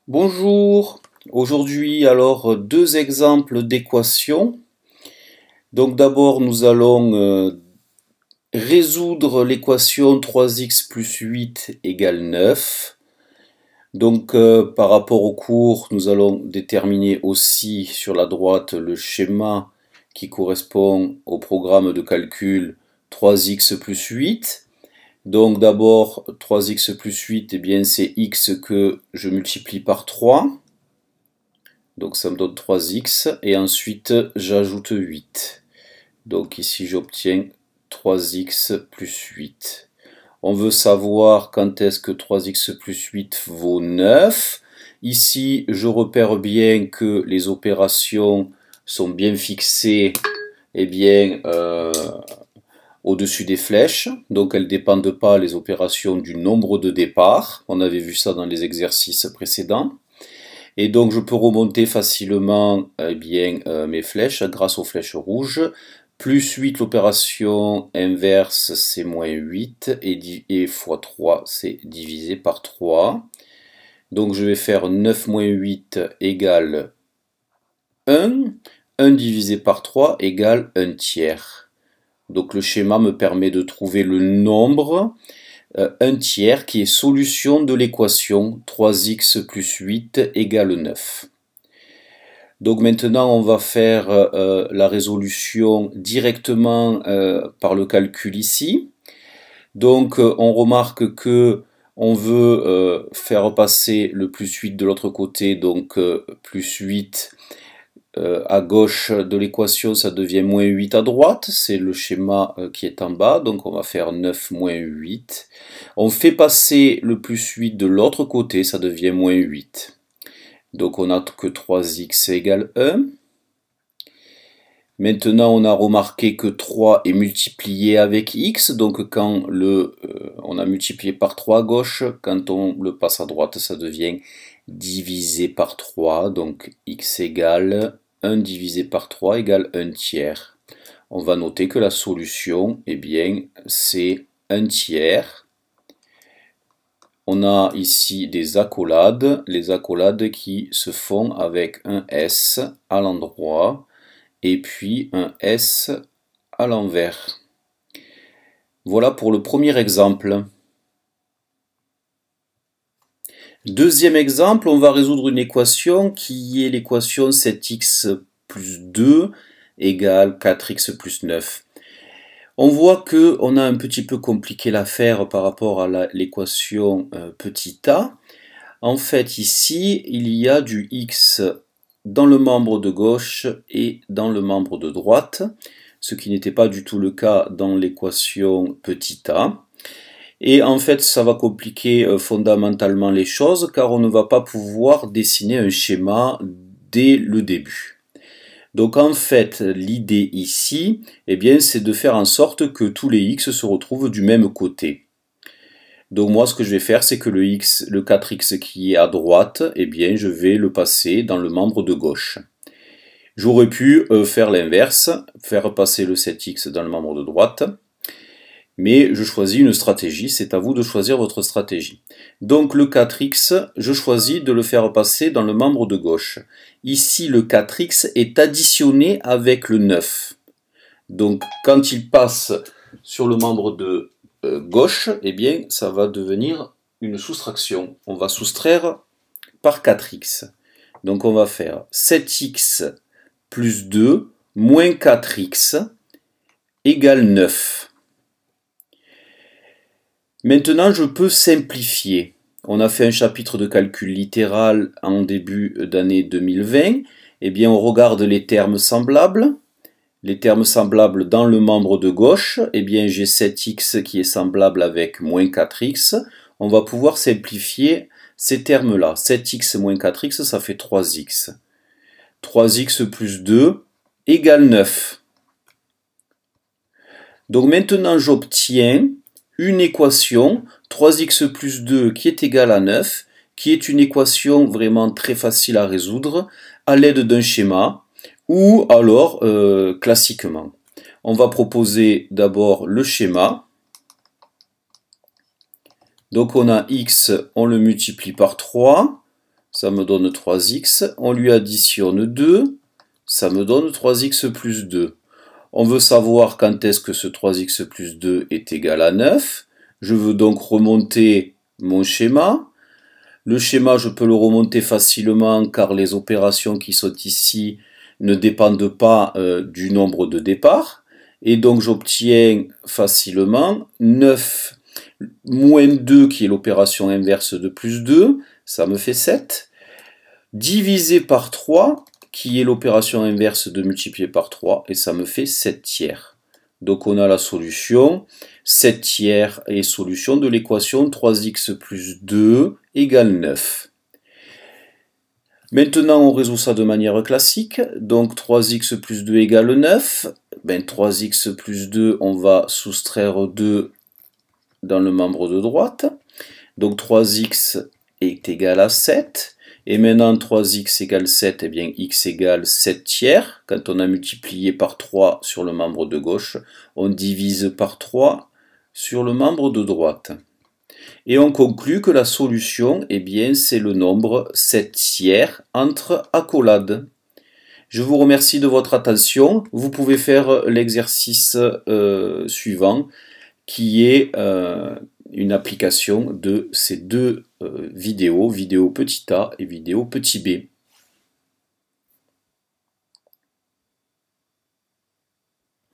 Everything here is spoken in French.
Bonjour, aujourd'hui alors deux exemples d'équations. Donc d'abord nous allons résoudre l'équation 3x plus 8 égale 9. Donc par rapport au cours, nous allons déterminer aussi sur la droite le schéma qui correspond au programme de calcul 3x plus 8. Donc d'abord 3x plus 8, eh bien c'est x que je multiplie par 3. Donc ça me donne 3x et ensuite j'ajoute 8. Donc ici j'obtiens 3x plus 8. On veut savoir quand est-ce que 3x plus 8 vaut 9. Ici je repère bien que les opérations sont bien fixées au-dessus des flèches. Donc elles ne dépendent pas les opérations du nombre de départ. On avait vu ça dans les exercices précédents. Et donc je peux remonter facilement mes flèches grâce aux flèches rouges. Plus 8, l'opération inverse, c'est moins 8, et fois 3, c'est divisé par 3. Donc je vais faire 9 moins 8 égale 1. 1 divisé par 3 égale 1 tiers. Donc le schéma me permet de trouver le nombre 1 tiers qui est solution de l'équation 3x plus 8 égale 9. Donc maintenant on va faire la résolution directement par le calcul ici. Donc on remarque que on veut faire passer le plus 8 de l'autre côté, donc plus 8 à gauche de l'équation, ça devient moins 8 à droite, c'est le schéma qui est en bas, donc on va faire 9 moins 8. On fait passer le plus 8 de l'autre côté, ça devient moins 8. Donc on n'a que 3x égale 1. Maintenant on a remarqué que 3 est multiplié avec x, donc quand on a multiplié par 3 à gauche, quand on le passe à droite, ça devient divisé par 3, donc x égale 1 divisé par 3 égale 1 tiers. On va noter que la solution, c'est 1 tiers. On a ici des accolades, les accolades qui se font avec un S à l'endroit et puis un S à l'envers. Voilà pour le premier exemple. Deuxième exemple, on va résoudre une équation qui est l'équation 7x plus 2 égale 4x plus 9. On voit qu'on a un petit peu compliqué l'affaire par rapport à l'équation petit a. En fait, ici, il y a du x dans le membre de gauche et dans le membre de droite, ce qui n'était pas du tout le cas dans l'équation petit a. Et en fait, ça va compliquer fondamentalement les choses, car on ne va pas pouvoir dessiner un schéma dès le début. Donc en fait, l'idée ici, c'est de faire en sorte que tous les x se retrouvent du même côté. Donc moi, ce que je vais faire, c'est que le 4x qui est à droite, je vais le passer dans le membre de gauche. J'aurais pu faire l'inverse, faire passer le 7x dans le membre de droite, mais je choisis une stratégie, c'est à vous de choisir votre stratégie. Donc le 4x, je choisis de le faire passer dans le membre de gauche. Ici, le 4x est additionné avec le 9. Donc quand il passe sur le membre de gauche, ça va devenir une soustraction. On va soustraire par 4x. Donc on va faire 7x plus 2 moins 4x égale 9. Maintenant, je peux simplifier. On a fait un chapitre de calcul littéral en début d'année 2020. On regarde les termes semblables. Les termes semblables dans le membre de gauche, j'ai 7x qui est semblable avec moins 4x. On va pouvoir simplifier ces termes-là. 7x moins 4x, ça fait 3x. 3x plus 2 égale 9. Donc maintenant, j'obtiens une équation, 3x plus 2 qui est égale à 9, qui est une équation vraiment très facile à résoudre à l'aide d'un schéma, ou alors classiquement. On va proposer d'abord le schéma. Donc on a x, on le multiplie par 3, ça me donne 3x. On lui additionne 2, ça me donne 3x plus 2. On veut savoir quand est-ce que ce 3x plus 2 est égal à 9. Je veux donc remonter mon schéma. Le schéma, je peux le remonter facilement car les opérations qui sont ici ne dépendent pas du nombre de départ. Et donc j'obtiens facilement 9 moins 2 qui est l'opération inverse de plus 2, ça me fait 7, divisé par 3 qui est l'opération inverse de multiplier par 3 et ça me fait 7 tiers. Donc on a la solution, 7 tiers est solution de l'équation 3x plus 2 égale 9. Maintenant, on résout ça de manière classique. Donc 3x plus 2 égale 9. 3x plus 2, on va soustraire 2 dans le membre de droite. Donc 3x est égal à 7. Et maintenant 3x égale 7, et bien x égale 7 tiers. Quand on a multiplié par 3 sur le membre de gauche, on divise par 3 sur le membre de droite. Et on conclut que la solution, eh bien, c'est le nombre 7 tiers entre accolades. Je vous remercie de votre attention. Vous pouvez faire l'exercice suivant, qui est une application de ces deux vidéos, vidéo petit a et vidéo petit b.